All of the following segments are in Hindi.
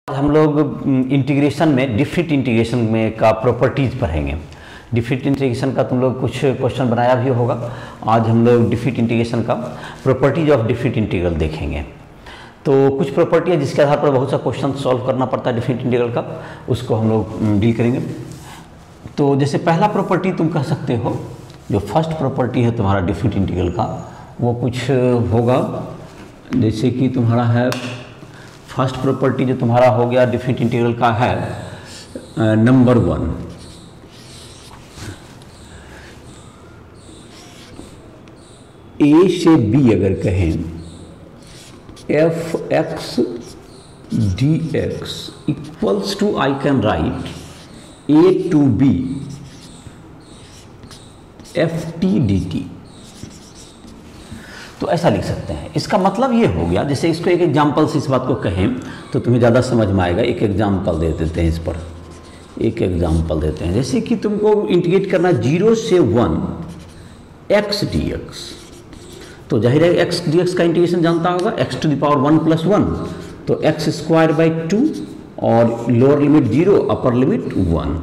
हम लोग इंटीग्रेशन में डिफरेंट इंटीग्रेशन में का प्रॉपर्टीज पढ़ेंगे। डिफरेंट इंटीग्रेशन का तुम लोग कुछ क्वेश्चन बनाया भी होगा। आज हम लोग डिफरेंट इंटीग्रेशन का प्रॉपर्टीज ऑफ डिफरेंट इंटीग्रल देखेंगे। तो कुछ प्रॉपर्टी है जिसके आधार पर बहुत सा क्वेश्चन सॉल्व करना पड़ता है डिफरेंट इंटीग्रल का, उसको हम लोग डील करेंगे। तो जैसे पहला प्रॉपर्टी तुम कह सकते हो, जो फर्स्ट प्रॉपर्टी है तुम्हारा डिफरेंट इंटीग्रल का, वो कुछ होगा जैसे कि तुम्हारा है फर्स्ट प्रॉपर्टी जो तुम्हारा हो गया डिफरेंट इंटीग्रल का है नंबर 1, ए से बी अगर कहें f x d x equals to I can write a to b f t d t. तो ऐसा लिख सकते हैं। इसका मतलब ये हो गया, जैसे इसको एक एग्जाम्पल से इस बात को कहें तो तुम्हें ज़्यादा समझ में आएगा। एक एग्जाम्पल दे देते हैं, इस पर एक एग्जाम्पल देते हैं। जैसे कि तुमको इंटीग्रेट करना 0 से 1 एक्स डी एक्स, तो जाहिर है एक्स डी एक्स का इंटीग्रेशन जानता होगा, x to the power 1 plus 1, तो एक्स स्क्वायर बाई 2 और लोअर लिमिट 0 अपर लिमिट 1।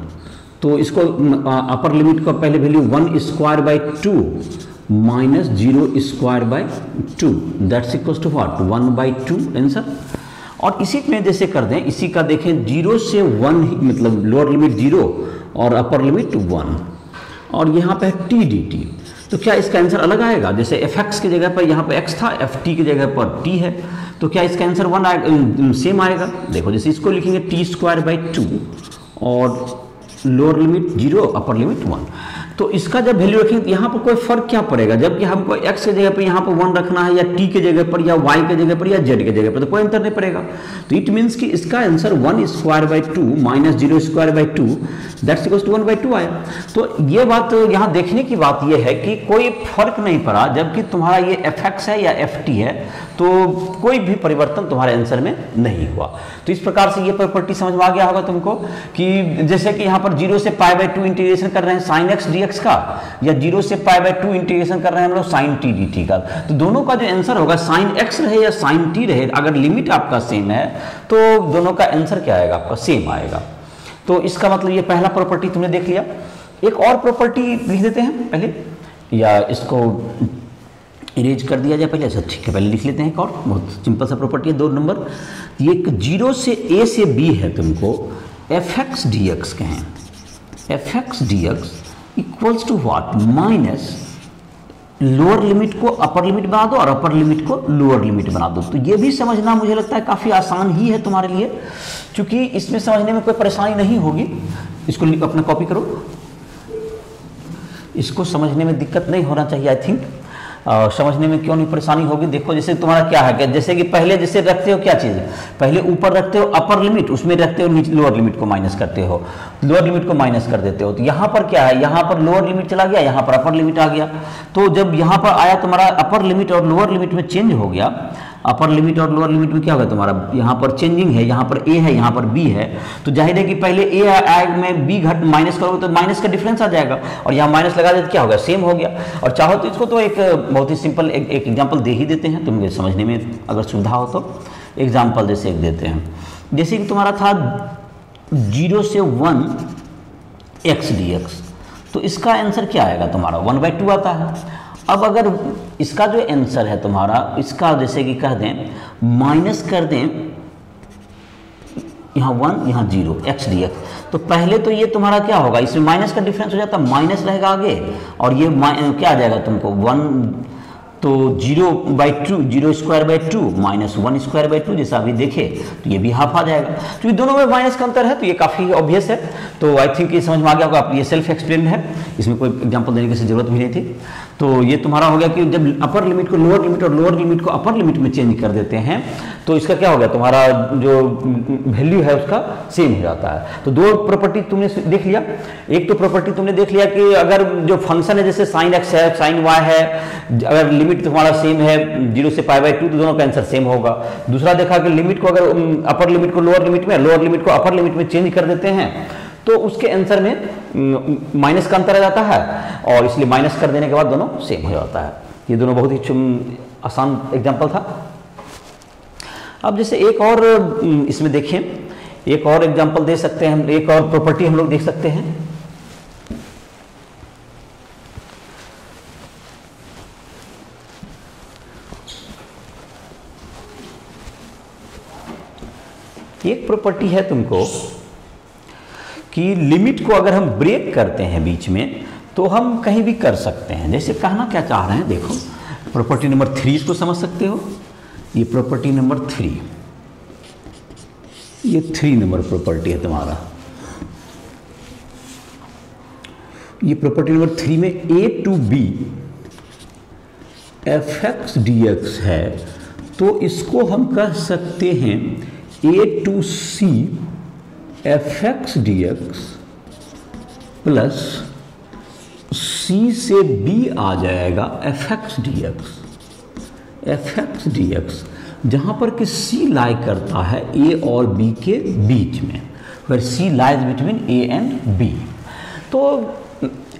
तो इसको अपर लिमिट का पहले value 1 square by 2 minus 0 square by 2, that's equal to what 1 by 2 answer. और इसी में जैसे कर दें, इसी का देखें 0 से 1 मतलब लोअर लिमिट 0 और अपर लिमिट 1, और यहाँ पे है टी डी टी। तो क्या इसका आंसर अलग आएगा? जैसे एफ एक्स की जगह पर यहाँ पर एक्स था, एफ टी की जगह पर टी है, तो क्या इसका आंसर 1 सेम आएगा? देखो जैसे इसको लिखेंगे टी स्क्वायर बाई 2 और लोअर लिमिट 0 अपर लिमिट 1, तो इसका जब वैल्यू रखेंगे तो यहाँ पर कोई फर्क क्या पड़ेगा? जबकि हमको x के जगह पर यहाँ पर 1 रखना है, या t के जगह पर, या y के जगह पर, या z के जगह पर, तो कोई अंतर नहीं पड़ेगा। तो इट मीन्स कि इसका answer 1 square by 2 minus 0 square by 2 that's equal to 1 by 2 आया। तो ये बात यहाँ देखने की बात ये है कि कोई फर्क नहीं पड़ा, जबकि तुम्हारा ये एफ एक्स है या एफ टी है, तो कोई भी परिवर्तन तुम्हारे आंसर में नहीं हुआ। तो इस प्रकार से ये प्रॉपर्टी समझ में आ गया होगा तुमको कि जैसे कि यहाँ पर 0 से पाई बाई 2 इंटीग्रेशन कर रहे हैं साइन एक्स डी एक्स का, या 0 से पाई बाई 2 इंटीग्रेशन कर रहे हैं हम लोग साइन टी डी टी का, तो दोनों का जो आंसर होगा साइन एक्स रहे या साइन टी रहे, अगर लिमिट आपका सेम है तो दोनों का आंसर क्या आएगा? आपका सेम आएगा। तो इसका मतलब ये पहला प्रॉपर्टी तुमने देख लिया। एक और प्रॉपर्टी लिख देते हैं पहले, या इसको इरेज कर दिया जाए पहले? अच्छा ठीक है, पहले लिख लेते हैं। एक और बहुत सिंपल सा प्रॉपर्टी है 2 नंबर। ये 0 से ए से बी है, तुमको एफ एक्स डी एक्स कहें, f x d x equals to what minus lower limit को अपर लिमिट बना दो और अपर लिमिट को लोअर लिमिट बना दो। तो ये भी समझना मुझे लगता है काफ़ी आसान ही है तुम्हारे लिए, क्योंकि इसमें समझने में कोई परेशानी नहीं होगी। इसको अपना कॉपी करो, इसको समझने में दिक्कत नहीं होना चाहिए आई थिंक। समझने में क्यों नहीं परेशानी होगी? देखो जैसे तुम्हारा क्या है, जैसे कि पहले जैसे रखते हो क्या चीज़, पहले ऊपर रखते हो अपर लिमिट, उसमें रखते हो नीचे लोअर लिमिट को माइनस करते हो, लोअर लिमिट को माइनस कर देते हो। तो यहाँ पर क्या है, यहाँ पर लोअर लिमिट चला गया, यहाँ पर अपर लिमिट आ गया। तो जब यहाँ पर आया तुम्हारा अपर लिमिट और लोअर लिमिट में चेंज हो गया, अपर लिमिट और लोअर लिमिट में क्या होगा तुम्हारा, यहाँ पर चेंजिंग है, यहाँ पर ए है, यहाँ पर बी है। तो जाहिर है कि पहले ए आएगा में बी घट माइनस करोगे तो माइनस का डिफरेंस आ जाएगा, और यहाँ माइनस लगा देते क्या होगा, सेम हो गया। और चाहो तो इसको तो एक बहुत ही सिंपल एक एग्जाम्पल दे ही देते हैं, तुम्हें समझने में अगर सुविधा हो तो एग्जाम्पल जैसे एक देते हैं। जैसे कि तुम्हारा था 0 से 1 एक्स डी एक्स, तो इसका आंसर क्या आएगा तुम्हारा 1 बाई 2 आता है। अब अगर इसका जो आंसर है तुम्हारा, इसका जैसे कि कह दें माइनस कर दें, यहाँ 1 यहाँ 0 एक्स डी एक्स, तो पहले तो ये तुम्हारा क्या होगा, इसमें माइनस का डिफरेंस हो जाता है, माइनस रहेगा आगे, और ये क्या आ जाएगा तुमको 1, तो 0 by 2 0 square by 2 minus 1 square by 2 जैसा अभी देखे, तो ये भी हाफ आ जाएगा। तो ये दोनों में माइनस का अंतर है, तो ये काफ़ी ऑब्वियस है। तो आई थिंक ये समझ में आ गया होगा, ये सेल्फ एक्सप्लेन है, इसमें कोई एग्जांपल देने की जरूरत भी नहीं थी। तो ये तुम्हारा हो गया कि जब अपर लिमिट को लोअर लिमिट और लोअर लिमिट को अपर लिमिट में चेंज कर देते हैं, तो इसका क्या हो गया, तुम्हारा जो वैल्यू है उसका सेम हो जाता है। तो 2 प्रॉपर्टी तुमने देख लिया। एक तो प्रॉपर्टी तुमने देख लिया कि अगर जो फंक्शन है जैसे साइन एक्स है साइन वाई है, अगर लिमिट तुम्हारा सेम है 0 से पाई बाई 2, तो दोनों का आंसर सेम होगा। दूसरा देखा कि लिमिट को अगर अपर लिमिट को लोअर लिमिट में, लोअर लिमिट को अपर लिमिट में चेंज कर देते हैं, तो उसके आंसर में माइनस का अंतर आ जाता है, और इसलिए माइनस कर देने के बाद दोनों सेम हो जाता है। ये दोनों बहुत ही आसान एग्जाम्पल था। अब जैसे एक और इसमें देखें एक और एग्जांपल दे सकते हैं हम, एक और प्रॉपर्टी हम लोग देख सकते हैं। एक प्रॉपर्टी है तुमको कि लिमिट को अगर हम ब्रेक करते हैं बीच में तो हम कहीं भी कर सकते हैं। जैसे कहना क्या चाह रहे हैं, देखो प्रॉपर्टी नंबर 3 इसको समझ सकते हो। ये प्रॉपर्टी नंबर 3, ये 3 नंबर प्रॉपर्टी है तुम्हारा। ये प्रॉपर्टी नंबर 3 में a to b fx dx है, तो इसको हम कह सकते हैं a to c fx dx plus c से b आ जाएगा fx dx, fx dx, जहां पर कि c लाई करता है a और b के बीच में, where c lies between a and b। तो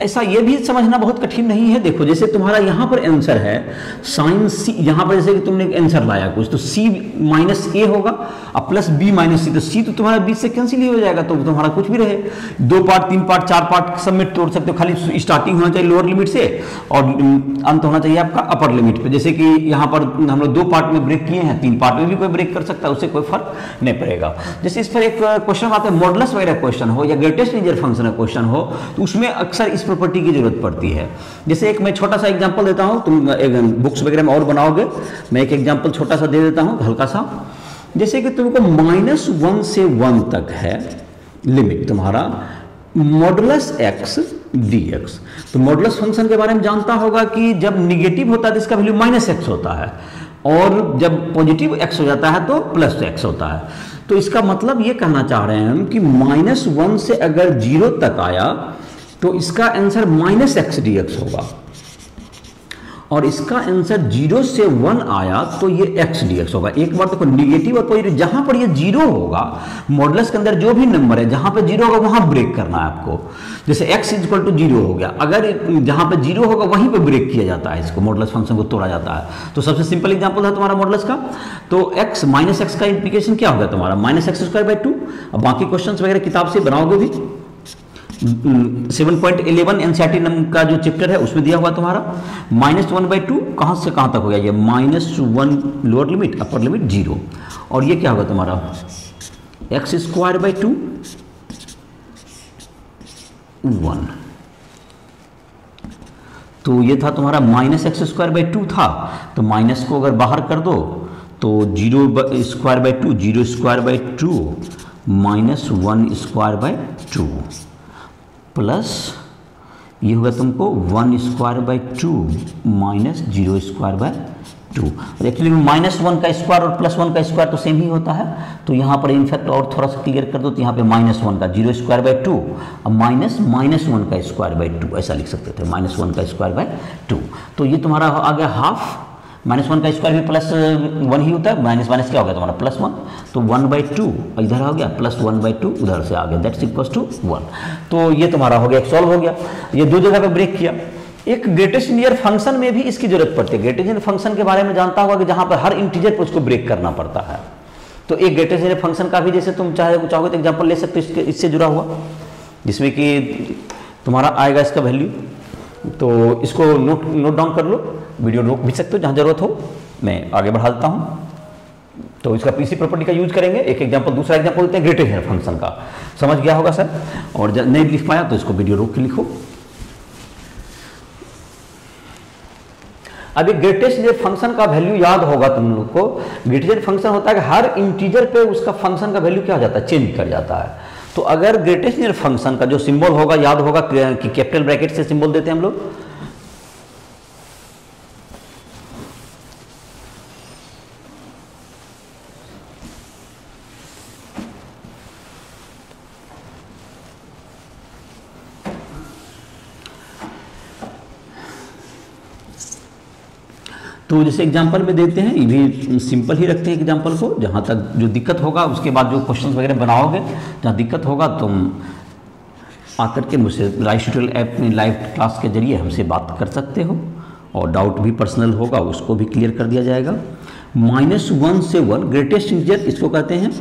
ऐसा ये भी समझना बहुत कठिन नहीं है। देखो जैसे तुम्हारा यहाँ पर आंसर है साइन सी, यहाँ पर जैसे कि तुमने आंसर लाया कुछ, तो c माइनस ए होगा और प्लस b माइनस सी, तो c तो तुम्हारा बीच से कैंसिल ही हो जाएगा, तो तुम्हारा कुछ भी रहे, 2 पार्ट 3 पार्ट 4 पार्ट सब में तोड़ सकते हो। खाली स्टार्टिंग होना चाहिए लोअर लिमिट से और अंत होना चाहिए आपका अपर लिमिट पे। जैसे कि यहाँ पर हम लोग 2 पार्ट में ब्रेक किए हैं, 3 पार्ट में भी कोई ब्रेक कर सकता है, उससे कोई फर्क नहीं पड़ेगा। जैसे इस पर एक क्वेश्चन आता है, मॉडुलस वगैरह क्वेश्चन हो या ग्रेटेस्ट इंटीजर फंक्शन का क्वेश्चन हो, तो उसमें अक्सर इस प्रॉपर्टी की जरूरत पड़ती है। जैसे एक मैं छोटा सा एग्जांपल देता हूं, तुम एक बुक्स वगैरह में और बनाओगे, मैं एक एग्जांपल छोटा सा दे देता हूं हल्का सा। जैसे कि तुमको -1 से 1 तक है लिमिट तुम्हारा मॉडुलस x dx। तो मॉडुलस फंक्शन के बारे में जानता होगा कि जब निगेटिव होता है तो इसका वैल्यू -x होता है, और जब पॉजिटिव x हो जाता है तो +x होता है। तो इसका मतलब ये कहना चाह रहे हैं हम कि -1 से अगर 0 तक आया तो इसका आंसर -x dx होगा, और इसका आंसर 0 से 1 आया तो ये x dx होगा। एक बार देखो निगेटिव और पॉजिटिव जहां पर ये 0 होगा, मॉडुलस के अंदर जो भी नंबर है जहां पे 0 होगा वहां ब्रेक करना है आपको। जैसे x = 0 हो गया, अगर जहां पे 0 होगा वहीं पे ब्रेक किया जाता है, इसको मॉडुलस फंक्शन को तोड़ा जाता है। तो सबसे सिंपल एग्जांपल है तुम्हारा मॉडुलस का। तो x -x का इंप्लीकेशन क्या होगा तुम्हारा -x²/2। अब बाकी क्वेश्चंस वगैरह किताब से बनाओगे भी, 7.11 एनसीईआरटी का जो चैप्टर है उसमें दिया हुआ तुम्हारा। -1/2 कहां से कहां तक हो गया, ये -1 लोअर लिमिट अपर लिमिट 0, और ये क्या होगा तुम्हारा x² 1। तो ये था तुम्हारा -x² था, तो माइनस को अगर बाहर कर दो तो 0² 0² -1² प्लस ये होगा तुमको 1² -0² एक्चुअली -1 का स्क्वायर और +1 का स्क्वायर तो सेम ही होता है। तो यहाँ पर इनफैक्ट और थोड़ा सा क्लियर कर दो, तो यहाँ पे -1 का 0² और -1 का स्क्वायर/2 ऐसा लिख सकते थे, -1 का स्क्वायर/2। तो ये तुम्हारा आ गया हाफ। -1 का स्क्वायर भी +1 ही होता है, माइनस माइनस क्या हो गया तुम्हारा +1, तो 1/2 इधर आ गया, +1/2 उधर से आ गया, दैट्स इक्वल्स टू 1। तो ये तुम्हारा हो गया, एक सॉल्व हो गया। ये 2 जगह पे ब्रेक किया। एक ग्रेटेस्ट इंटीजर फंक्शन में भी इसकी जरूरत पड़ती है। ग्रेटेस्ट इंटीजर फंक्शन के बारे में जानता होगा कि जहां पर हर इंटीजर पर उसको ब्रेक करना पड़ता है। तो एक ग्रेटेस्ट इंटीजर फंक्शन का भी जैसे तुम चाहोगे तो एग्जाम्पल ले सकते हो इससे जुड़ा हुआ, जिसमें कि तुम्हारा आएगा इसका वैल्यू। तो इसको नोट डाउन कर लो, वीडियो रोक भी सकते हो जहां जरूरत हो, मैं आगे बढ़ा देता हूं। तो इसका पीसी प्रॉपर्टी का यूज करेंगे। एक एग्जांपल, दूसरा एग्जांपल लेते हैं ग्रेटेस्ट इंटीजर फंक्शन का। समझ गया होगा सर, और जब नहीं लिख पाया तो इसको वीडियो रोक के लिखो। अब ग्रेटेस्ट इंटीजर फंक्शन का वैल्यू याद होगा तुम लोग को। ग्रेटेस्ट इंटीजर फंक्शन होता है कि हर इंटीजर पे उसका फंक्शन का वैल्यू क्या हो जाता है, चेंज कर जाता है। तो अगर ग्रेटेस्ट इंटीजर फंक्शन का जो सिंबल होगा याद होगा कि कैपिटल ब्रैकेट से सिंबल देते हैं हम लोग। तो जैसे एग्जांपल में देते हैं, ये भी सिंपल ही रखते हैं एग्जांपल को। जहाँ तक जो दिक्कत होगा उसके बाद जो क्वेश्चंस वगैरह बनाओगे, जहाँ दिक्कत होगा तुम आकर के मुझसे लाइव ट्यूटोरियल ऐप में लाइव क्लास के जरिए हमसे बात कर सकते हो, और डाउट भी पर्सनल होगा उसको भी क्लियर कर दिया जाएगा। -1 से 1 ग्रेटेस्ट इंटीजर इसको कहते हैं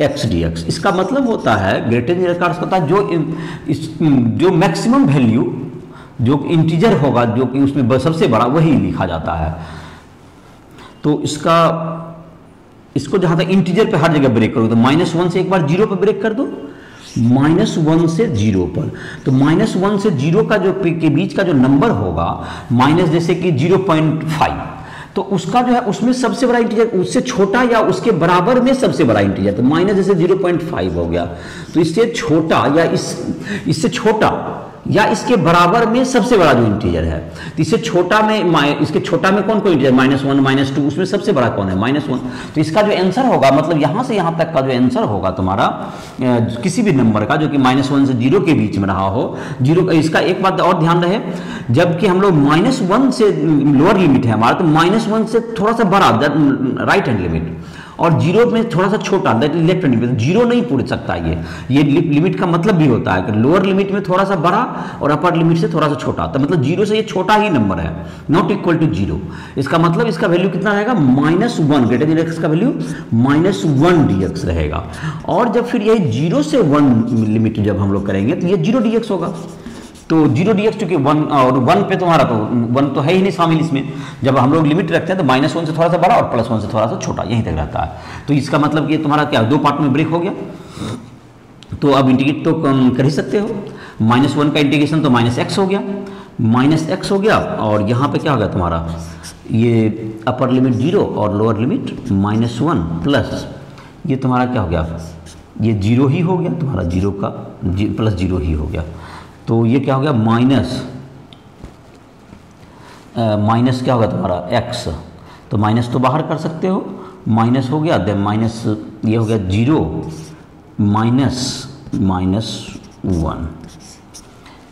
x dx। इसका मतलब होता है ग्रेटेस्ट इंटीजर का अर्थ होता है जो मैक्सिमम वैल्यू जो इंटीजर होगा जो कि उसमें सबसे बड़ा वही लिखा जाता है। तो इसको जहां तक इंटीजर पे हर जगह ब्रेक करो तो -1 से एक बार 0 पे ब्रेक कर दो, -1 से 0 पर। तो -1 से 0 का जो के बीच का जो नंबर होगा माइनस जैसे कि 0.5, तो उसका जो है उसमें सबसे बड़ा इंटीजर उससे छोटा या उसके बराबर में सबसे बड़ा इंटीजर, तो माइनस जैसे 0.5 हो गया। तो इससे छोटा या इससे छोटा या इसके बराबर में सबसे बड़ा जो इंटीजर है, तो इससे छोटा में इसके छोटा में कौन इंटीजर -1 -2, उसमें सबसे बड़ा कौन है -1। तो इसका जो आंसर होगा मतलब यहां से यहां तक का जो आंसर होगा तुम्हारा किसी भी नंबर का जो कि -1 से 0 के बीच में रहा हो, 0। इसका एक बात और ध्यान रहे, जबकि हम लोग -1 से लोअर लिमिट है हमारा, तो -1 से थोड़ा सा बड़ा राइट हैंड लिमिट और 0 में थोड़ा सा छोटा that is left hand limit, 0 नहीं पूछ सकता। ये लिमिट का मतलब भी होता है कि लोअर लिमिट में थोड़ा सा बड़ा और अपर लिमिट से थोड़ा सा छोटा, तो मतलब 0 से ये छोटा ही नंबर है, नॉट इक्वल टू 0। इसका मतलब इसका वैल्यू कितना रहेगा -1, ग्रेटर देन x का वैल्यू -1 dx रहेगा। और जब फिर यही 0 से 1 लिमिट जब हम लोग करेंगे तो ये 0 dx होगा। तो 0 dx चूंकि 1 और 1 पे तुम्हारा तो 1 तो है ही नहीं शामिल इसमें, जब हम लोग लिमिट रखते हैं तो -1 से थोड़ा सा बड़ा और +1 से थोड़ा सा छोटा यहीं तक रहता है। तो इसका मतलब कि तुम्हारा क्या 2 पार्ट में ब्रेक हो गया। तो अब इंटीग्रेट तो कर ही सकते हो, -1 का इंटीग्रेशन तो -x हो गया, -x हो गया और यहाँ पे क्या हो गया तुम्हारा ये अपर लिमिट 0 और लोअर लिमिट -1 प्लस ये तुम्हारा क्या हो गया, ये 0 ही हो गया तुम्हारा, 0 का +0 ही हो गया। तो ये क्या हो गया माइनस क्या होगा तुम्हारा x, तो माइनस तो बाहर कर सकते हो, माइनस हो गया, देन माइनस ये हो गया 0 -1,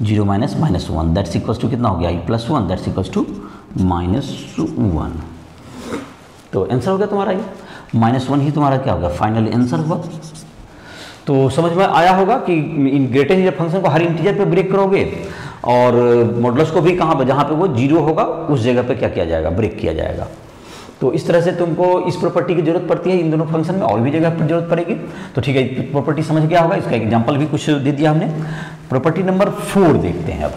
0 -1 दैट्स इक्वल्स टू कितना हो गया +1 दैट्स इक्वल्स टू -1। तो आंसर हो गया तुम्हारा ये -1 ही तुम्हारा क्या होगा फाइनली आंसर हुआ। तो समझ में आया होगा कि इन ग्रेटर इंटीजर फंक्शन को हर इंटीजर पे ब्रेक करोगे और मॉडुलस को भी कहाँ पर जहाँ पे वो 0 होगा उस जगह पे क्या किया जाएगा, ब्रेक किया जाएगा। तो इस तरह से तुमको इस प्रॉपर्टी की जरूरत पड़ती है इन दोनों फंक्शन में, और भी जगह पर जरूरत पड़ेगी। तो ठीक है, प्रॉपर्टी समझ गया होगा, इसका एग्जाम्पल भी कुछ दे दिया हमने। प्रॉपर्टी नंबर 4 देखते हैं। अब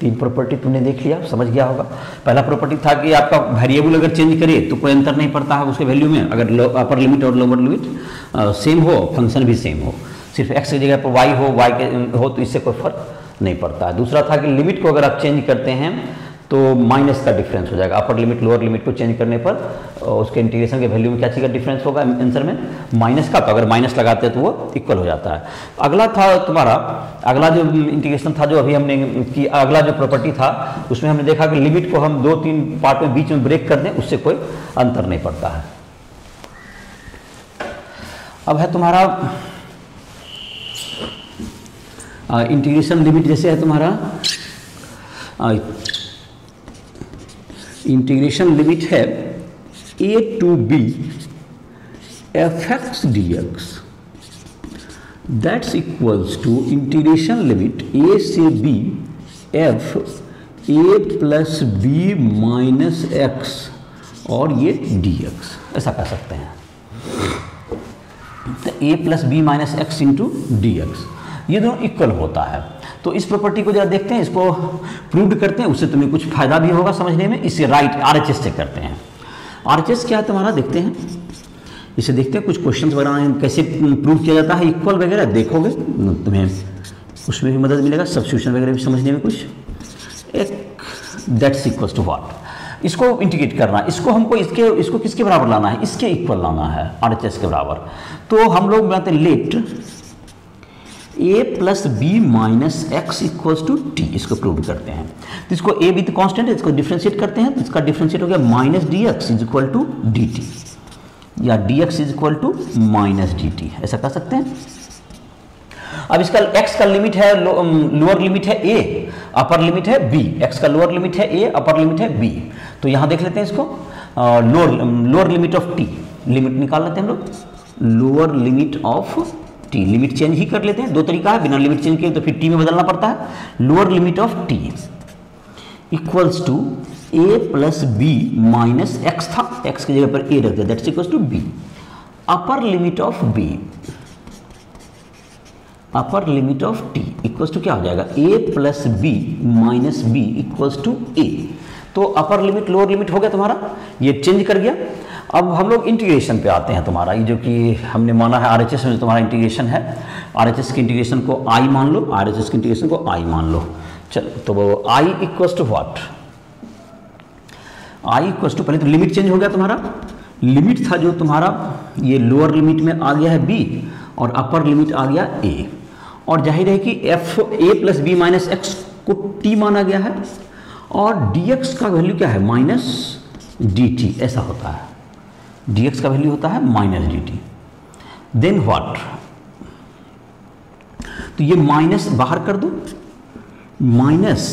3 प्रॉपर्टी तुमने देख लिया, समझ गया होगा। पहला प्रॉपर्टी था कि आपका वेरिएबल अगर चेंज करे तो कोई अंतर नहीं पड़ता है उसके वैल्यू में, अगर अपर लिमिट और लोअर लिमिट सेम हो, फंक्शन भी सेम हो, सिर्फ x की जगह पर y हो तो इससे कोई फर्क नहीं पड़ता है। दूसरा था कि लिमिट को अगर आप चेंज करते हैं तो माइनस का डिफरेंस हो जाएगा, अपर लिमिट लोअर लिमिट को चेंज करने पर उसके इंटीग्रेशन के वैल्यू में क्या चीज़ का डिफरेंस होगा आंसर में, माइनस का। तो अगर माइनस लगाते हैं तो वो इक्वल हो जाता है। अगला था तुम्हारा, अगला जो इंटीग्रेशन था जो अभी हमने की, अगला जो प्रॉपर्टी था उसमें हमने देखा कि लिमिट को हम 2-3 पार्ट में बीच में ब्रेक कर दें उससे कोई अंतर नहीं पड़ता है। अब है तुम्हारा इंटीग्रेशन लिमिट, जैसे है तुम्हारा इंटीग्रेशन लिमिट है a to b fx dx, that's equals to integration limit a से b f a plus b minus x और ये dx, ऐसा कर सकते हैं। तो a plus B minus x into d x, ये दोनों इक्वल होता है। तो इस प्रॉपर्टी को जरा देखते हैं, इसको प्रूव करते हैं, उससे तुम्हें कुछ फायदा भी होगा समझने में। इसे राइट RHS से करते हैं। RHS क्या है तुम्हारा, देखते हैं, इसे देखते हैं। कुछ क्वेश्चंस वगैरह कैसे प्रूव किया जाता है इक्वल वगैरह देखोगे, तुम्हें उसमें भी मदद मिलेगा, सब्स्टिट्यूशन वगैरह भी समझने में कुछ। एक दैट्स इक्वल्स टू व्हाट, इसको इंटीग्रेट करना, इसको हमको इसको किसके बराबर लाना है, इसके इक्वल लाना है, RHS के बराबर। तो हम लोग बनाते हैं let a plus B minus x equals to t, इसको प्रूव करते हैं। तो इसको a विद कांस्टेंट है, इसको डिफ्रेंशिएट करते हैं, तो इसका डिफ्रेंशिएट हो गया minus d x is equal to d t, या d x is equal to minus d t, ऐसा कर सकते हैं। अब इसका x का लिमिट है, लोअर लिमिट है a, अपर लिमिट है b, x का लोअर लिमिट है a, अपर लिमिट है b। तो यहां देख लेते हैं इसको, lower limit of t, limit निकाल लेते हैं हम लोग, lower limit of t, limit change ही कर लेते हैं, 2 तरीका है, बिना लिमिट चेंज किए तो फिर t में बदलना पड़ता है। Lower limit of t equals to a plus B minus x था, एक्स की जगह पर ए रख दिया, that's equal to b. Upper limit of b, upper limit of t equals to क्या हो जाएगा, a plus B minus b equals to a. तो अपर लिमिट लोअर लिमिट हो गया तुम्हारा, ये चेंज कर गया। अब हम लोग इंटीग्रेशन पे आते हैं तुम्हारा, ये जो कि हमने माना है आरएचएस में तुम्हारा इंटीग्रेशन है, आरएचएस की इंटीग्रेशन को आई मान लो, आरएचएस की इंटीग्रेशन को आई मान लो। चलो तो वो I equals to what, I equals to, पहले तो लिमिट चेंज हो गया तुम्हारा, लिमिट था जो तुम्हारा ये लोअर लिमिट में आ गया है बी और अपर लिमिट आ गया ए, और जाहिर है कि f a plus B minus x को टी माना गया है और dx का वैल्यू क्या है, माइनस dt, ऐसा होता है, dx का वैल्यू होता है माइनस dt। देन व्हाट, तो ये माइनस बाहर कर दो, माइनस,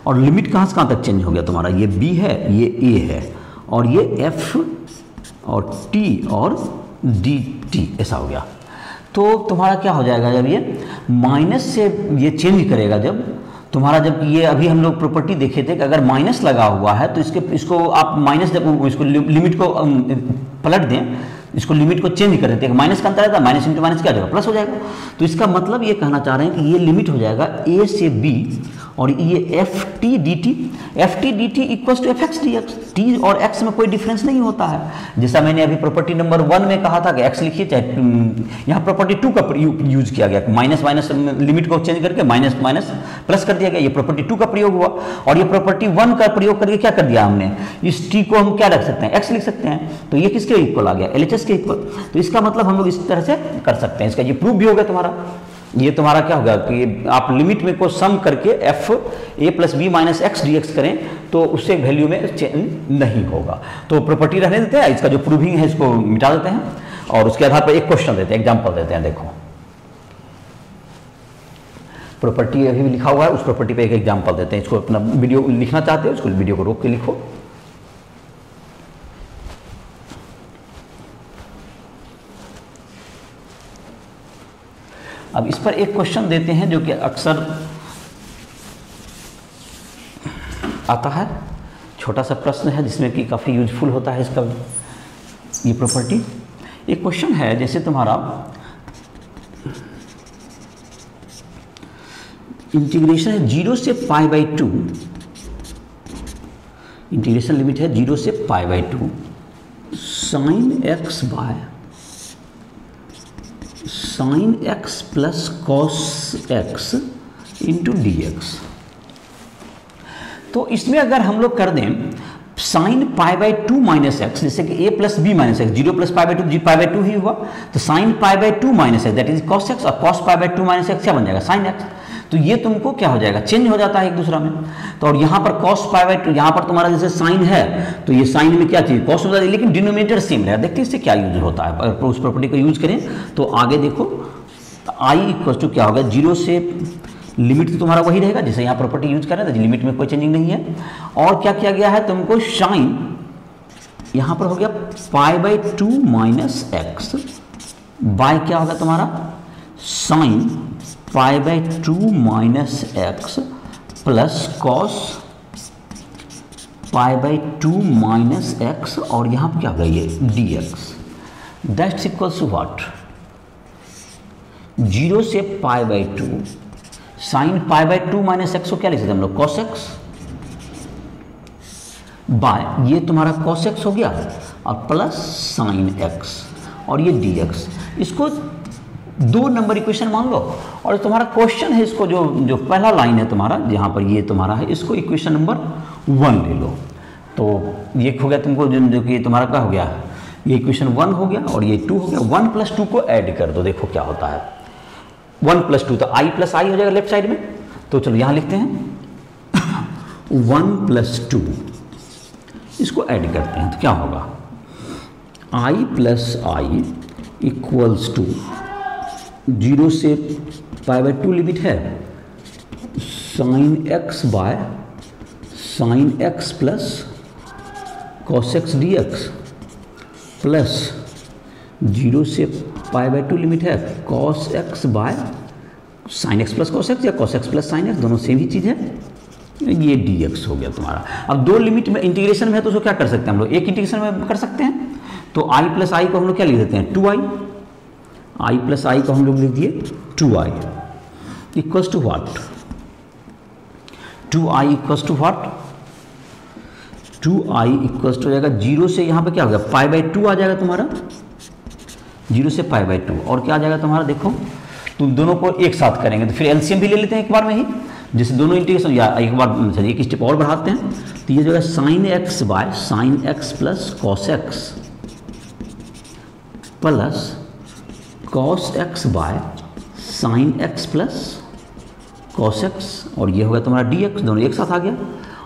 और लिमिट कहां से कहां तक चेंज हो गया तुम्हारा, ये b है, ये a है, और ये f और t और dt, ऐसा हो गया। तो तुम्हारा क्या हो जाएगा, जब ये माइनस से ये चेंज करेगा, जब तुम्हारा, जब ये अभी हम लोग प्रॉपर्टी देखे थे कि अगर माइनस लगा हुआ है तो इसको आप माइनस, जब इसको लिमिट को पलट दें, इसको लिमिट को चेंज कर देते हैं, माइनस का अंतर रहता है, माइनस इंटू माइनस क्या हो जाएगा, प्लस हो जाएगा। तो इसका मतलब ये कहना चाह रहे हैं कि ये लिमिट हो जाएगा ए से बी, और ये f t d t equals to f x d x, t और एक्स में कोई डिफरेंस नहीं होता है। जैसा मैंने अभी प्रॉपर्टी नंबर 1 में कहा था कि एक्स लिखिए, चाहे यहाँ प्रॉपर्टी 2 का यूज किया गया, माइनस माइनस लिमिट को चेंज करके माइनस माइनस प्लस कर दिया गया, ये प्रॉपर्टी 2 का प्रयोग हुआ, और ये प्रॉपर्टी 1 का प्रयोग करके क्या कर दिया हमने, इस टी को हम क्या रख सकते हैं, एक्स लिख सकते हैं, तो ये किसके इक्वल आ गया, एलएचएस के इक्वल। तो इसका मतलब हम लोग इस तरह से कर सकते हैं, इसका ये प्रूफ भी हो गया तुम्हारा। ये तुम्हारा क्या होगा कि आप लिमिट में को सम करके f a plus B minus x d x करें तो उससे वैल्यू में चेंज नहीं होगा। तो प्रॉपर्टी रहने देते हैं, इसका जो प्रूविंग है इसको मिटा देते हैं, और उसके आधार पर एक क्वेश्चन देते हैं, एग्जाम्पल देते हैं। देखो प्रॉपर्टी अभी भी लिखा हुआ है, उस प्रॉपर्टी पे एक एग्जाम्पल देते हैं। इसको अपना वीडियो लिखना चाहते हो, उसको वीडियो को रोक के लिखो। अब इस पर एक क्वेश्चन देते हैं जो कि अक्सर आता है, छोटा सा प्रश्न है जिसमें कि काफ़ी यूजफुल होता है इसका ये प्रॉपर्टी। एक क्वेश्चन है, जैसे तुम्हारा इंटीग्रेशन है 0 से π/2, इंटीग्रेशन लिमिट है 0 से π/2 sine x by sine x plus cos x into d x. तो इसमें अगर हम लोग कर दें साइन π/2 माइनस एक्स, जैसे कि a plus B minus x, 0 plus π/2 π/2 ही हुआ, तो sine π/2 minus x that is cos x, और कॉस π/2 माइनस एक्स क्या बन जाएगा, साइन एक्स। तो ये तुमको क्या हो जाएगा, चेंज हो जाता है एक दूसरा में। तो और यहाँ पर cos π/2, यहाँ पर तुम्हारा जैसे साइन है तो ये साइन में क्या चीज कॉस हो जाती है, लेकिन डिनोमिनेटर सेम है। देखते हैं इससे क्या यूज होता है। अगर उस प्रॉपर्टी को यूज करें तो आगे देखो, आई इक्वल टू क्या होगा, 0 से लिमिट तो तुम्हारा वही रहेगा जैसे यहाँ प्रॉपर्टी यूज कर रहे हैं, तो लिमिट में कोई चेंजिंग नहीं है। और क्या किया गया है, तुमको साइन यहाँ पर हो गया π/2 माइनस एक्स बाय क्या होगा तुम्हारा sine π/2 minus x plus cos π/2 minus x, और यहाँ पर क्या होगा ये dx, that's equals to what, 0 से π/2 साइन π/2 माइनस एक्स को क्या लिख सकते हैं हम लोग, कॉस एक्स बाय ये तुम्हारा कॉस एक्स हो गया और प्लस साइन एक्स और ये dx। इसको 2 नंबर इक्वेशन मान लो, और तुम्हारा क्वेश्चन है इसको जो पहला लाइन है तुम्हारा जहाँ पर ये तुम्हारा है, इसको इक्वेशन नंबर 1 ले लो। तो ये हो गया तुमको जो कि तुम्हारा क्या हो गया, ये इक्वेशन 1 हो गया और ये 2 हो गया। 1 + 2 को ऐड कर दो, देखो क्या होता है, 1 + 2 तो i + i हो जाएगा लेफ्ट साइड में। तो चलो यहाँ लिखते हैं 1 + 2, इसको ऐड करते हैं तो क्या होगा, i + i इक्वल्स टू 0 से π/2 लिमिट है sine x by sine x plus cos x dx plus 0 से π/2 लिमिट है cos x by sine x plus cos x या cos x plus sine x, दोनों सेम ही चीज़ है, ये dx हो गया तुम्हारा। अब दो लिमिट में इंटीग्रेशन में है तो उसको क्या कर सकते हैं हम लोग, एक इंटीग्रेशन में कर सकते हैं। तो i प्लस आई को हम लोग क्या लिख देते हैं 2i, i प्लस आई को हम लोग लिख दिए 2i equals to what, 2i equals to what, 2i equals to हो जाएगा 0 से यहाँ पे क्या हो गया पाई बाई 2 आ जाएगा तुम्हारा, 0 से पाई बाई 2। और क्या आ जाएगा तुम्हारा, देखो तुम दोनों को एक साथ करेंगे तो फिर एलसीएम भी ले लेते हैं एक बार में ही, जैसे दोनों इंटीग्रेशन या एक बार एक स्टेप और बढ़ाते हैं। तो ये जो है sine x by sine x plus cos x plus cos x by sine x plus cos x, और ये हो गया तुम्हारा डी एक्स, दोनों एक साथ आ गया।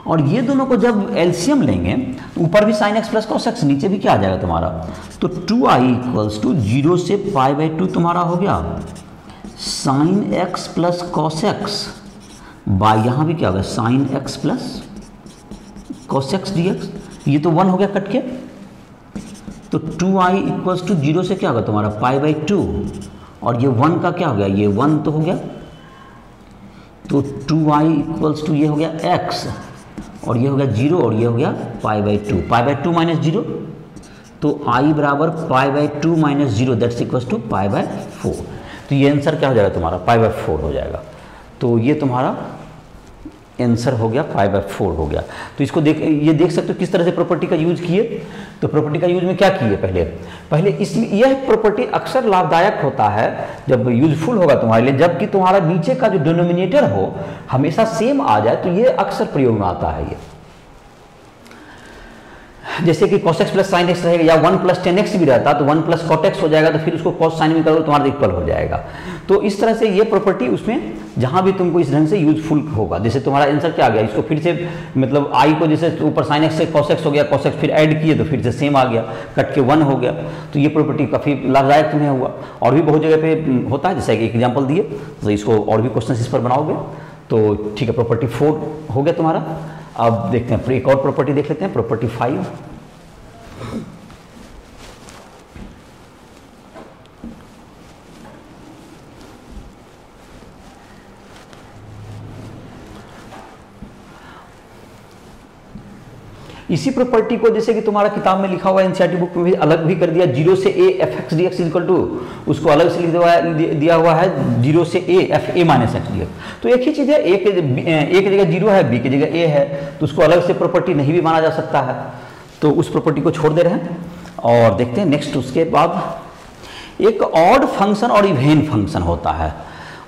और ये दोनों को जब एलसीएम लेंगे तो ऊपर भी sign x plus cos x, नीचे भी क्या आ जाएगा तुम्हारा, तो 2i इक्वल्स टू 0 से पाई बाई 2 तुम्हारा हो गया sine x plus cos x by यहाँ भी क्या होगा sine x plus cos x d x, ये तो 1 हो गया कट के। तो 2i इक्वल्स टू 0 से क्या होगा तुम्हारा पाई बाई 2, और ये 1 का क्या हो गया, ये 1 तो हो गया, तो 2i इक्वल्स टू ये हो गया x, और ये हो गया 0, और ये हो गया pi by 2, pi by 2 minus 0, तो i बराबर pi by 2 minus 0 that's equals to pi by 4। तो ये आंसर क्या हो जाएगा तुम्हारा पाई बाई 4 हो जाएगा। तो ये तुम्हारा आंसर हो गया पाई बाई 4 हो गया। तो इसको ये देख सकते हो किस तरह से प्रॉपर्टी का यूज किए। तो प्रॉपर्टी का यूज में क्या किए, पहले इसमें यह प्रॉपर्टी अक्सर लाभदायक होता है जब यूजफुल होगा तुम्हारे लिए, जबकि तुम्हारा नीचे का जो डिनोमिनेटर हो हमेशा सेम आ जाए, तो ये अक्सर प्रयोग में आता है। ये जैसे कि cos x plus sine x रहेगा, या 1 प्लस 10x भी रहता तो 1 प्लस cot x हो जाएगा, तो फिर उसको cos साइन में करोगे तुम्हारा इक्वल हो जाएगा। तो इस तरह से ये प्रॉपर्टी उसमें जहां भी तुमको इस ढंग से यूजफुल होगा। जैसे तुम्हारा आंसर क्या आ गया, इसको फिर से मतलब i को जैसे ऊपर साइन एक्स से cos x हो गया, cos x फिर ऐड किए तो फिर से सेम आ गया, कट के 1 हो गया। तो ये प्रॉपर्टी काफ़ी लाभदायक तुम्हें हुआ, और भी बहुत जगह पे होता है। जैसे कि एक एग्जाम्पल दिए तो इसको और भी क्वेश्चन इस पर बनाओगे। तो ठीक है, प्रॉपर्टी 4 हो गया तुम्हारा। अब देखते हैं एक और प्रॉपर्टी देख लेते हैं, प्रॉपर्टी 5। इसी प्रॉपर्टी को जैसे कि तुम्हारा किताब में लिखा हुआ है, एनसीईआरटी बुक में भी अलग भी कर दिया, 0 से a f x d x equal to, उसको अलग से दिया हुआ है 0 से a f a minus x d x. तो एक ही चीज़ है, ए की जगह 0 है, बी की जगह a है, तो उसको अलग से प्रॉपर्टी नहीं भी माना जा सकता है। तो उस प्रॉपर्टी को छोड़ दे रहे हैं और देखते हैं नेक्स्ट। उसके बाद एक ऑड फंक्शन और इवेन फंक्शन होता है।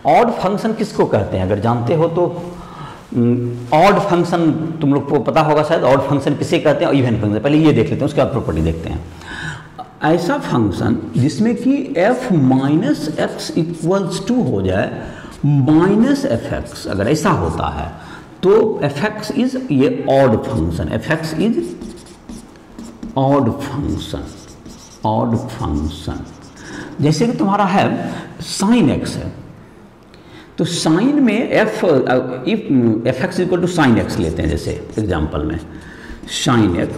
ऑड फंक्शन किसको कहते हैं, अगर जानते हो तो ऑड फंक्शन तुम लोग को पता होगा शायद, ऑड फंक्शन किसे कहते हैं, और इवेन फंक्शन। पहले ये देख लेते हैं, उसके बाद प्रॉपर्टी देखते हैं। ऐसा फंक्शन जिसमें कि f minus x equals to हो जाए माइनस एफ एक्स, अगर ऐसा होता है तो एफ एक्स इज ये odd function, F x is odd function, odd function. जैसे कि तुम्हारा है साइन एक्स है, तो साइन में f x equal to sine x लेते हैं, जैसे एग्जांपल में साइन एक्स,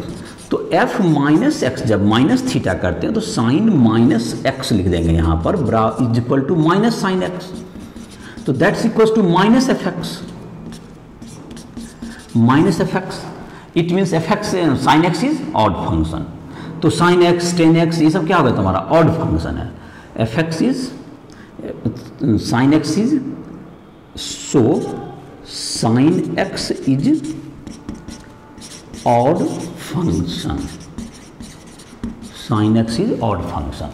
तो एफ माइनस एक्स जब माइनस थीटा करते हैं तो साइन माइनस एक्स लिख देंगे यहाँ पर, is equal to minus sine x, तो that's equal to minus f x, minus f x. It means f x sine x is odd function. तो साइन एक्स टेन एक्स ये सब क्या होगा तुम्हारा ऑड फंक्शन है। F x is sine x is, so sine x is odd function, sine x is odd function.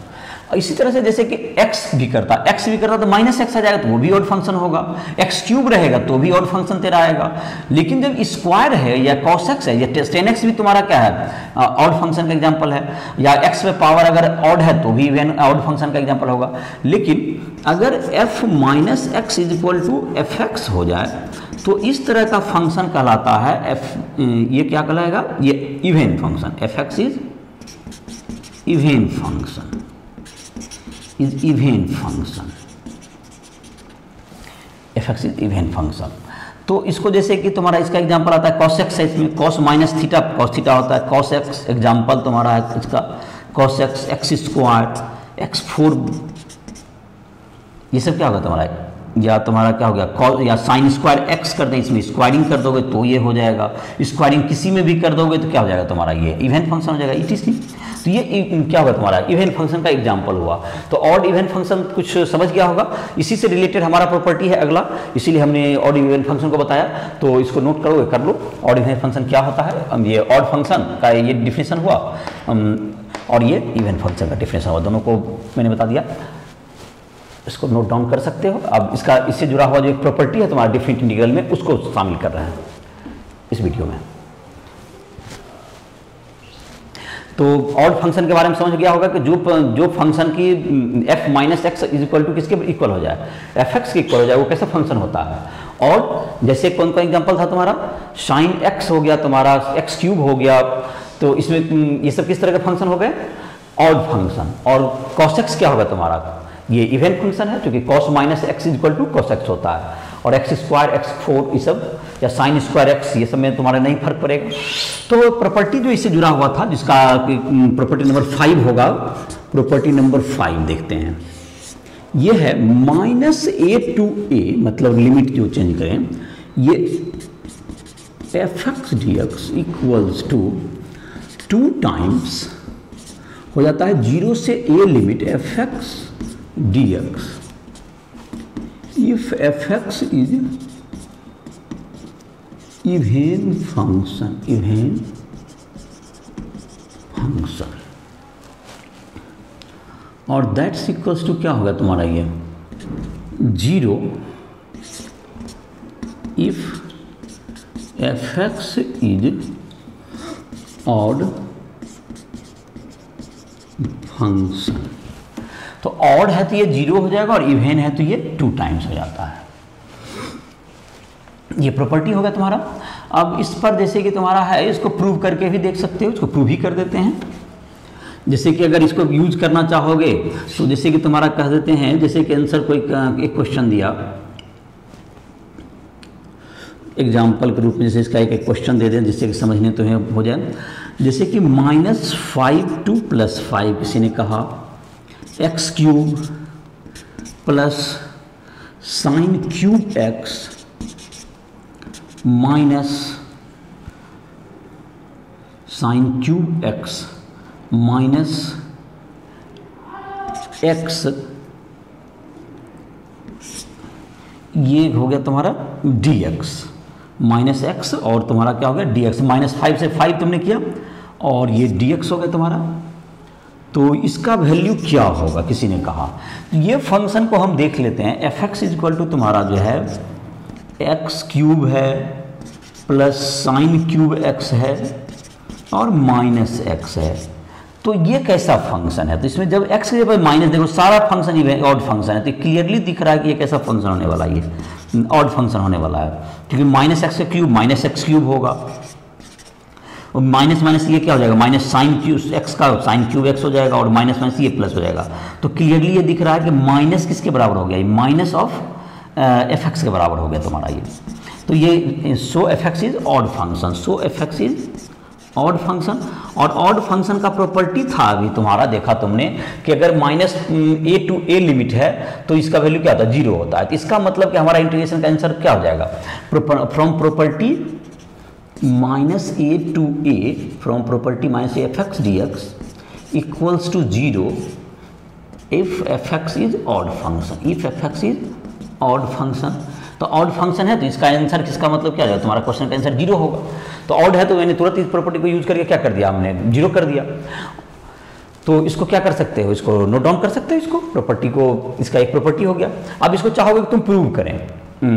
इसी तरह से जैसे कि x भी करता तो माइनस एक्स आ जाएगा तो वो भी ऑड फंक्शन होगा, एक्स क्यूब रहेगा तो भी ऑड फंक्शन तेरा आएगा। लेकिन जब स्क्वायर है या cos x है या टेन एक्स भी तुम्हारा क्या है ऑड फंक्शन का एग्जांपल है, या x में पावर अगर ऑड है तो भी ऑड फंक्शन का एग्जांपल होगा। लेकिन अगर f minus x is equal to f x हो जाए तो इस तरह का फंक्शन कहलाता है ये क्या कहलाएगा, ये even function. F x is even function, is even function, F x is even function. तो इसको जैसे कि तुम्हारा इसका एग्जांपल आता है cos x है, इसमें cos minus theta cos theta होता है, cos x एग्जांपल तुम्हारा है इसका cos x, x square, x4, ये सब क्या होगा तुम्हारा या तुम्हारा क्या हो गया कॉस या साइन स्क्वायर एक्स कर दें, इसमें स्क्वायरिंग कर दोगे तो ये हो जाएगा, स्क्वायरिंग किसी में भी कर दोगे तो क्या हो जाएगा तुम्हारा ये इवन फंक्शन हो जाएगा ETC। तो ये क्या होगा तुम्हारा इवन फंक्शन का एग्जाम्पल हुआ। तो ऑड इवन फंक्शन कुछ समझ गया होगा, इसी से रिलेटेड हमारा प्रॉपर्टी है अगला, इसीलिए हमने ऑड इवन फंक्शन को बताया। तो इसको नोट करोगे कर लो, ऑड इवन फंक्शन क्या होता है, ये ऑड फंक्शन का ये डिफिनेशन हुआ और ये इवन फंक्शन का डिफिनेशन हुआ, दोनों को मैंने बता दिया। इसको नोट डाउन कर सकते हो। अब इसका इससे जुड़ा हुआ जो एक प्रॉपर्टी है तुम्हारा डिफरेंट इंटीग्रल में, उसको शामिल कर रहे हैं इस वीडियो में। तो ऑड फंक्शन के बारे में समझ गया होगा कि जो फंक्शन की f minus x is equal to किसके इक्वल हो जाए, fx के इक्वल हो जाए, वो कैसा फंक्शन होता है। और जैसे कौन कौन एग्जांपल था तुम्हारा, साइन x हो गया तुम्हारा, एक्स क्यूब हो गया, तो इसमें ये सब किस तरह के फंक्शन हो गए, ऑड फंक्शन। और cos x क्या होगा तुम्हारा, ये इवन फंक्शन है क्योंकि cos minus x is equal to cos x होता है। और एक्स स्क्वायर एक्स 4 ये सब या साइन स्क्वायर एक्स ये सब में तुम्हारा नहीं फर्क पड़ेगा। तो प्रॉपर्टी जो इससे जुड़ा हुआ था जिसका प्रॉपर्टी नंबर 5 होगा, प्रॉपर्टी नंबर 5 देखते हैं। ये है -a to a, मतलब लिमिट जो चेंज करें, ये fx dx equals to 2 times हो जाता है 0 से a लिमिट fx dx if fx is even function और दैट्स इक्वल्स टू क्या होगा तुम्हारा ये 0 if fx is odd function. तो ऑड है तो ये 0 हो जाएगा और इवन है तो ये 2 टाइम्स हो जाता है। ये प्रॉपर्टी होगा तुम्हारा। अब इस पर जैसे कि तुम्हारा है, इसको प्रूव करके भी देख सकते हो, इसको प्रूव ही कर देते हैं। जैसे कि अगर इसको यूज करना चाहोगे तो जैसे कि तुम्हारा कह देते हैं, जैसे कि आंसर कोई एक क्वेश्चन दिया एग्जाम्पल के रूप में, जैसे इसका एक क्वेश्चन दे दें जिससे कि समझने तो हो जाए। जैसे कि -5 to +5 किसी ने कहा, x cube plus sine cube x minus sine cube x minus x, ये हो गया तुम्हारा dx माइनस एक्स, और तुम्हारा क्या हो गया dx, -5 से 5 तुमने किया और ये dx हो गया तुम्हारा। तो इसका वैल्यू क्या होगा किसी ने कहा। तो ये फंक्शन को हम देख लेते हैं। fx इक्वल टू तुम्हारा जो है एक्स क्यूब है प्लस साइन क्यूब एक्स है और माइनस एक्स है। तो ये कैसा फंक्शन है, तो इसमें जब x के जगह माइनस, देखो सारा फंक्शन ही ऑड फंक्शन है, तो क्लियरली दिख रहा है कि ये कैसा फंक्शन होने वाला है, ये ऑड फंक्शन होने वाला है, क्योंकि -x का क्यूब -x क्यूब होगा और माइनस माइनस ये क्या हो जाएगा, माइनस साइन क्यूब एक्स का साइन क्यूब एक्स हो जाएगा और माइनस माइनस ये प्लस हो जाएगा। तो क्लियरली ये दिख रहा है कि माइनस किसके बराबर हो गया, माइनस ऑफ fx के बराबर हो गया तुम्हारा ये। तो ये सो fx is odd function, so fx is odd function. और ऑड फंक्शन का प्रॉपर्टी था अभी तुम्हारा, देखा तुमने कि अगर -a to a लिमिट है तो इसका वैल्यू क्या होता है, 0 होता है। तो इसका मतलब कि हमारा इंटीग्रेशन का आंसर क्या हो जाएगा, from property -a to a, from property -a fx dx equals to 0 if fx is odd function, if fx is odd function. तो ऑड फंक्शन है तो इसका आंसर, किसका मतलब क्या है, तुम्हारा क्वेश्चन का आंसर 0 होगा। तो ऑड है तो मैंने तुरंत इस प्रॉपर्टी को यूज करके क्या कर दिया, हमने 0 कर दिया। तो इसको क्या कर सकते हो, इसको नोट डाउन कर सकते हो, इसको प्रॉपर्टी को, इसका एक प्रॉपर्टी हो गया। अब इसको चाहोगे कि तुम प्रूव करें,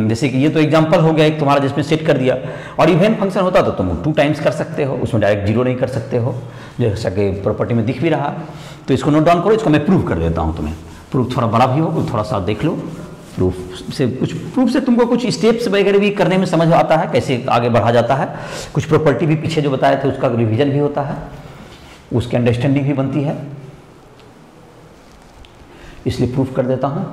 जैसे कि ये तो एग्जांपल हो गया एक तुम्हारा जिसमें सेट कर दिया, और इवन फंक्शन होता तो तुम 2 टाइम्स कर सकते हो, उसमें डायरेक्ट 0 नहीं कर सकते हो, जैसा कि प्रॉपर्टी में दिख भी रहा। तो इसको नोट डाउन करो, इसको मैं प्रूव कर देता हूँ तुम्हें। प्रूफ थोड़ा बड़ा भी हो, थोड़ा सा देख लो। प्रूफ से तुमको कुछ स्टेप्स वगैरह भी करने में समझ आता है, कैसे आगे बढ़ा जाता है। कुछ प्रॉपर्टी भी पीछे जो बताए थे उसका रिवीजन भी होता है, उसकी अंडरस्टैंडिंग भी बनती है, इसलिए प्रूफ कर देता हूं।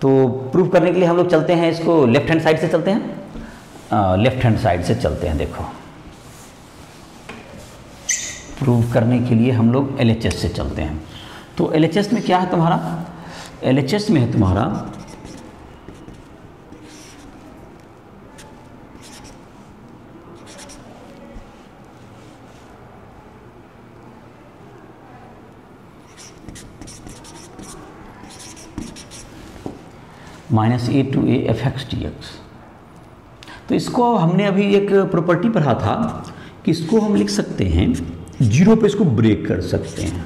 तो प्रूफ करने के लिए हम लोग चलते हैं, इसको लेफ्ट हैंड साइड से चलते हैं, लेफ्ट हैंड साइड से चलते हैं। देखो प्रूफ करने के लिए हम लोग LHS से चलते हैं। तो LHS में क्या है तुम्हारा, LHS में है तुम्हारा -a/a f(x)dx। तो इसको हमने अभी एक प्रॉपर्टी पढ़ा था कि इसको हम लिख सकते हैं, जीरो पे इसको ब्रेक कर सकते हैं।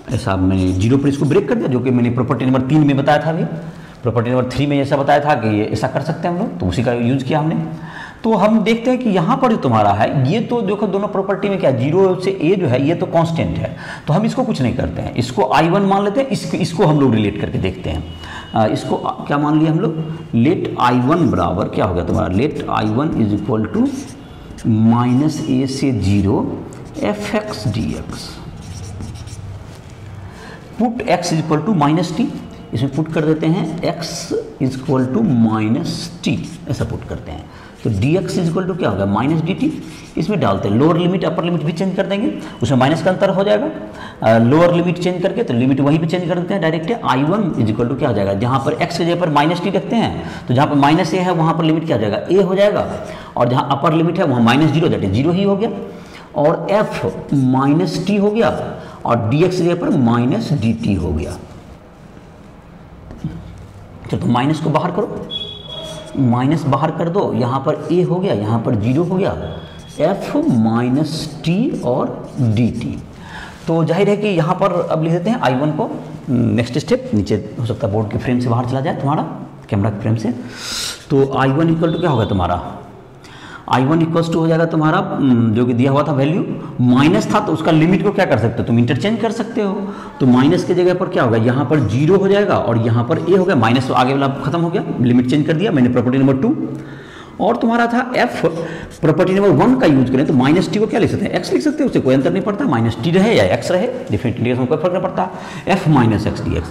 ऐसा मैंने जीरो पर इसको ब्रेक कर दिया, जो कि मैंने प्रॉपर्टी नंबर 3 में बताया था। अभी प्रॉपर्टी नंबर 3 में ऐसा बताया था कि ये ऐसा कर सकते हैं हम लोग, तो उसी का यूज़ किया हमने। तो हम देखते हैं कि यहाँ पर जो तुम्हारा है, ये तो देखो दोनों प्रॉपर्टी में क्या, जीरो से ए जो है ये तो कांस्टेंट है, तो हम इसको कुछ नहीं करते हैं, इसको I1 मान लेते हैं। इसको हम लोग रिलेट करके देखते हैं। इसको क्या मान लिया हम लोग, लेट I1 बराबर क्या हो गया तुम्हारा, let I1 is equal to -a से 0 f(x)dx। Put x is equal to -t, इसमें पुट कर देते हैं x is equal to -t, ऐसा पुट करते हैं। तो dx इज इक्वल टू क्या होगा, -dt। इसमें डालते हैं लोअर लिमिट अपर लिमिट भी चेंज कर देंगे, उसमें माइनस का अंतर हो जाएगा। लोअर लिमिट चेंज करके तो लिमिट वहीं पे चेंज कर देते हैं direct. I1 is equal to क्या हो जाएगा, जहाँ पर x की जगह पर -t रखते हैं तो जहाँ पर -a है वहाँ पर लिमिट क्या हो जाएगा, a हो जाएगा, और जहाँ अपर लिमिट है वहाँ -0 दैट इज 0 ही हो गया, और f -t हो गया, और dx की जगह पर -dt हो गया। तो माइनस को बाहर करो, माइनस बाहर कर दो, यहाँ पर a हो गया, यहाँ पर 0 हो गया, f -t और dt। तो जाहिर है कि यहाँ पर अब लिख देते हैं I1 को। नेक्स्ट स्टेप, नीचे हो सकता है बोर्ड के फ्रेम से बाहर चला जाए तुम्हारा, कैमरा के फ्रेम से। तो I1 इक्वल टू क्या होगा तुम्हारा, I1 इक्वल्स टू हो जाएगा तुम्हारा जो कि दिया हुआ था वैल्यू, माइनस था तो उसका लिमिट को क्या कर सकते हो तुम, इंटरचेंज कर सकते हो। तो माइनस के जगह पर क्या होगा, यहाँ पर 0 हो जाएगा और यहाँ पर a हो गया, माइनस आगे वाला खत्म हो गया, लिमिट चेंज कर दिया मैंने प्रॉपर्टी नंबर 2। और तुम्हारा था f, प्रॉपर्टी नंबर 1 का यूज करें तो -t को क्या लिख सकते हैं, x लिख सकते हैं, उससे कोई अंतर नहीं पड़ता, -t रहे या x रहे, डिफरेंटली कोई फर्क नहीं पड़ता, f -x dx।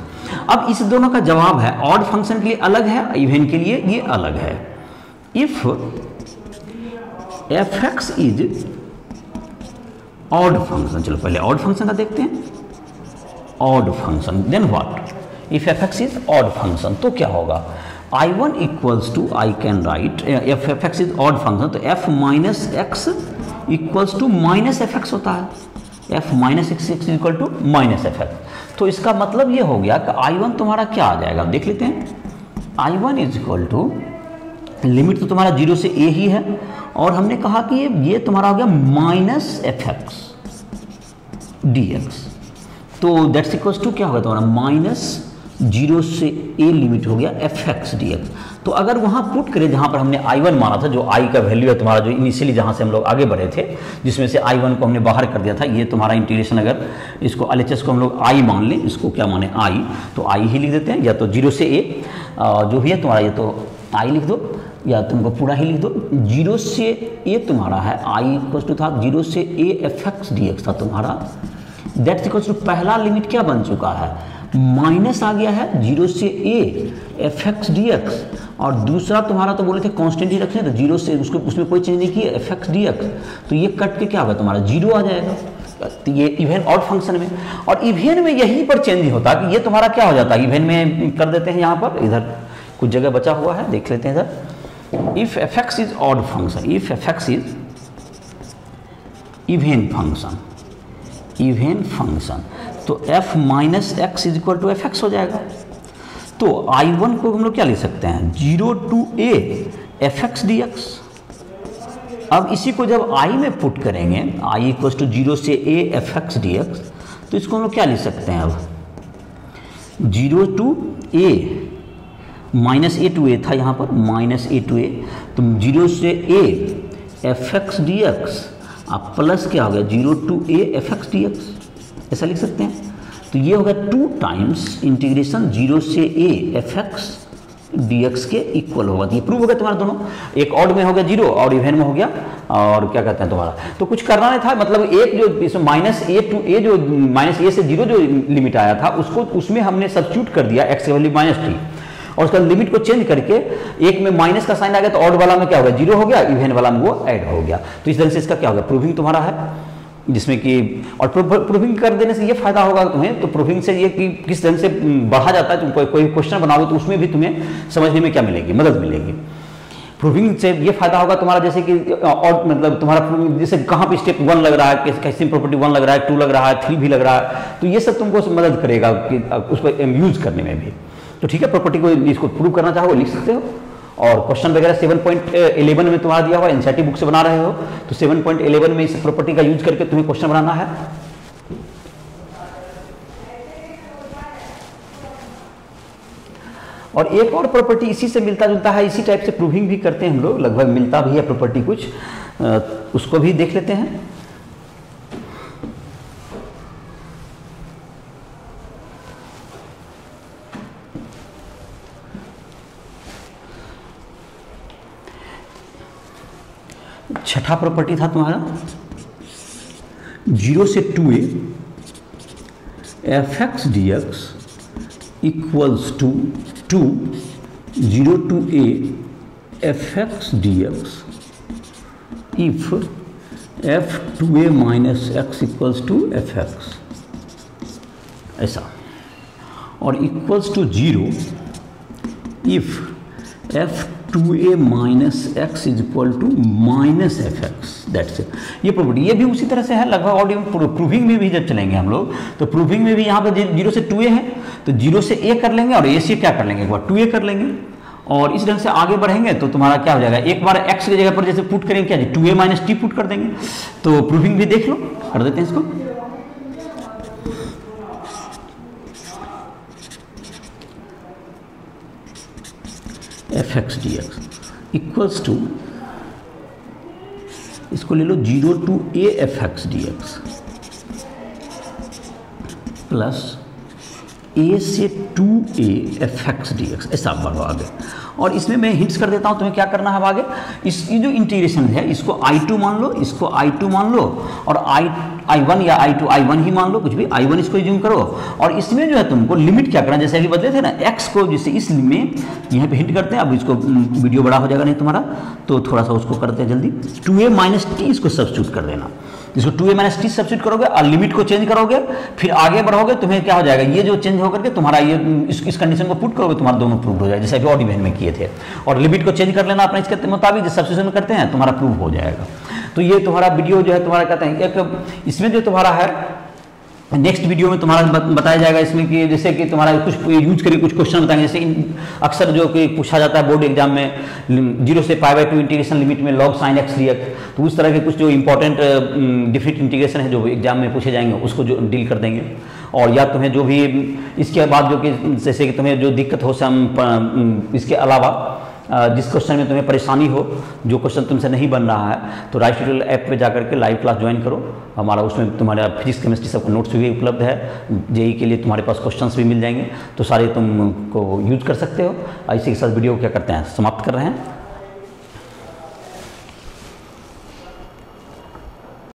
अब इस दोनों का जवाब है, ऑड फंक्शन के लिए अलग है, इवन के लिए ये अलग है। If f(x) is odd function, चलो पहले ऑड फंक्शन का देखते हैं। Odd function, then what, if f(x) is odd function तो क्या होगा, I1 equals to, I can write, if f(x) is odd function तो f -x equals to -f(x) होता है, f -x is equal to -f(x). तो इसका मतलब ये हो गया कि I1 तुम्हारा क्या आ जाएगा, देख लेते हैं। I1 is equal to, limit तो तुम्हारा 0 से a ही है, और हमने कहा कि ये तुम्हारा हो गया -f(x) dx। तो दैट्स इक्वल्स टू क्या होगा तुम्हारा, -0 से a लिमिट हो गया f(x) dx। तो अगर वहाँ पुट करें जहाँ पर हमने I1 माना था, जो I का वैल्यू है तुम्हारा, जो इनिशियली जहाँ से हम लोग आगे बढ़े थे, जिसमें से I1 को हमने बाहर कर दिया था, ये तुम्हारा इंटीग्रेशन, अगर इसको LHS को हम लोग I मान लें, इसको क्या माने I, तो I ही लिख देते हैं, या तो 0 से a जो भी है तुम्हारा, ये तो I लिख दो, या तुमको पूरा ही लिख दो। 0 से a तुम्हारा है, I इक्वल टू था 0 से a f(x) dx था तुम्हारा, दैट्स इक्वल टू पहला लिमिट क्या बन चुका है, माइनस आ गया है 0 से a f(x) dx, और दूसरा तुम्हारा तो बोले थे कांस्टेंट ही रखने, तो 0 से उसमें कोई चेंज नहीं किया f(x) dx, तो ये कट के क्या होगा तुम्हारा 0 आ जाएगा। तो ये इवन ऑड फंक्शन में, और इवन में यहीं पर चेंज नहीं होता कि ये तुम्हारा क्या हो जाता है, इवन में कर देते हैं। यहाँ पर इधर कुछ जगह बचा हुआ है, देख लेते हैं इधर। If f(x) is odd function, if f(x) is even function, even function, तो f -x is equal to f(x) हो जाएगा। तो I1 को हम लोग क्या लिख सकते हैं, 0 to a f(x) dx। अब इसी को जब I में पुट करेंगे, I इक्वल टू 0 से a f(x) dx, तो इसको हम लोग क्या लिख सकते हैं, अब 0 to a, -a to a था यहाँ पर, -a to a, तो 0 से a f(x) dx, अब प्लस क्या हो गया 0 to a f(x) dx, ऐसा लिख सकते हैं। तो ये होगा 2 टाइम्स इंटीग्रेशन 0 से a f(x) dx के इक्वल होगा। तो ये प्रूव हो गया तुम्हारा दोनों, एक ऑड में हो गया 0 और इवन में हो गया, और क्या कहते हैं तुम्हारा, तो कुछ करना नहीं था, मतलब एक जो इसमें -a to a, जो -a से 0 जो लिमिट आया था, उसको उसमें हमने सब्स्टिट्यूट कर दिया x की वैल्यू -t, और उसका लिमिट को चेंज करके एक में माइनस का साइन आ गया तो ऑड वाला में क्या हो गया, 0 हो गया, इवन वाला में वो ऐड हो गया। तो इस तरह से इसका क्या होगा, प्रूविंग तुम्हारा है, जिसमें कि और प्रूविंग कर देने से ये फायदा होगा तुम्हें, तो प्रूविंग से ये कि किस तरह से बढ़ा जाता है, तुम कोई क्वेश्चन बनाओगे तो उसमें भी तुम्हें समझने में क्या मिलेगी, मदद मिलेगी। प्रूविंग से ये फायदा होगा तुम्हारा, जैसे कि और मतलब तुम्हारा जैसे कहाँ पे स्टेप 1 लग रहा है, कैसी प्रॉपर्टी 1 लग रहा है, 2 लग रहा है, 3 भी लग रहा है, तो ये सब तुमको मदद करेगा कि उस पर यूज करने में भी। तो ठीक है, प्रॉपर्टी को इसको प्रूव करना चाहो लिख सकते हो। और क्वेश्चन वगैरह 7.11 में तुम्हारा दिया हुआ, एनसीईआरटी बुक से बना रहे हो तो 7.11 में इस प्रॉपर्टी का यूज करके तुम्हें क्वेश्चन बनाना है। और एक और प्रॉपर्टी इसी से मिलता जुलता है, इसी टाइप से प्रूविंग भी करते हैं हम लोग, लगभग मिलता भी है प्रॉपर्टी कुछ, उसको भी देख लेते हैं। छठा प्रॉपर्टी था तुम्हारा 0 से 2a fx dx equals to 0 to a fx dx if f2a minus x equals to fx, ऐसा। और equals to 0 if f2a minus x is equal to minus fx, that's it. ये प्रॉपर्टी ये भी उसी तरह से है लगभग, और प्रूविंग में भी जब चलेंगे हम लोग तो प्रूविंग में भी यहाँ पर 0 से 2a है तो 0 से a कर लेंगे और a से क्या कर लेंगे, एक बार 2a कर लेंगे, और इस ढंग से आगे बढ़ेंगे तो तुम्हारा क्या हो जाएगा, एक बार x की जगह पर जैसे पुट करेंगे क्या 2a माइनस t पुट कर देंगे। तो प्रूविंग भी देख लो, कर देते हैं इसको। fx dx इक्वल्स टू, इसको ले लो 0 to a fx dx plus a से 2a fx dx, ऐसा बढ़ो आगे। और इसमें मैं हिंट्स कर देता हूं तुम्हें क्या करना है आगे। ये जो इंटीग्रेशन है इसको I2 मान लो, इसको I2 मान लो, और I1 या I2 I1 ही मान लो, कुछ भी I1 इसको यूज करो। और इसमें जो है तुमको लिमिट क्या करना, जैसे अभी बदले थे ना x को, जैसे इस में यहाँ पे हिंट करते हैं। अब इसको वीडियो बड़ा हो जाएगा नहीं तुम्हारा, तो थोड़ा सा उसको करते हैं जल्दी। 2a माइनस टी इसको सब्स्टिट्यूट कर देना, इसको 2a माइनस टी सब्स्टिट्यूट करोगे और लिमिट को चेंज करोगे, फिर आगे बढ़ोगे तुम्हें क्या हो जाएगा, ये जो चेंज होकर के तुम्हारा ये इस कंडीशन को पुट करोगे तुम्हारा दोनों प्रूव हो जाएगा, जैसे अभी ऑड इवन में किए थे। और लिमिट को चेंज कर लेना अपने इसके मुताबिक, जो सब्स्टिट्यूशन करते हैं तुम्हारा प्रूव हो जाएगा। तो ये तुम्हारा वीडियो जो है तुम्हारा कहते हैं एक, इसमें जो तुम्हारा है नेक्स्ट वीडियो में तुम्हारा बताया जाएगा इसमें कि जैसे कि तुम्हारा कुछ यूज करके कुछ क्वेश्चन बताएंगे, जैसे अक्सर जो कि पूछा जाता है बोर्ड एग्जाम में 0 से π/2 इंटीग्रेशन लिमिट में log sin x dx, तो उस तरह के कुछ जो इंपॉर्टेंट डिफरेंट इंटीग्रेशन है जो एग्जाम में पूछे जाएंगे उसको जो डील कर देंगे। और या तुम्हें जो भी इसके बाद जो कि जैसे कि तुम्हें जो दिक्कत हो इसके अलावा जिस क्वेश्चन में तुम्हें परेशानी हो, जो क्वेश्चन तुमसे नहीं बन रहा है, तो राइस ट्यूटोरियल ऐप पे जाकर के लाइव क्लास ज्वाइन करो हमारा। उसमें तुम्हारा फिजिक्स केमिस्ट्री सबका नोट्स भी उपलब्ध है, जेई के लिए तुम्हारे पास क्वेश्चंस भी मिल जाएंगे, तो सारे तुमको यूज कर सकते हो। इसी के साथ वीडियो क्या करते हैं समाप्त कर रहे हैं।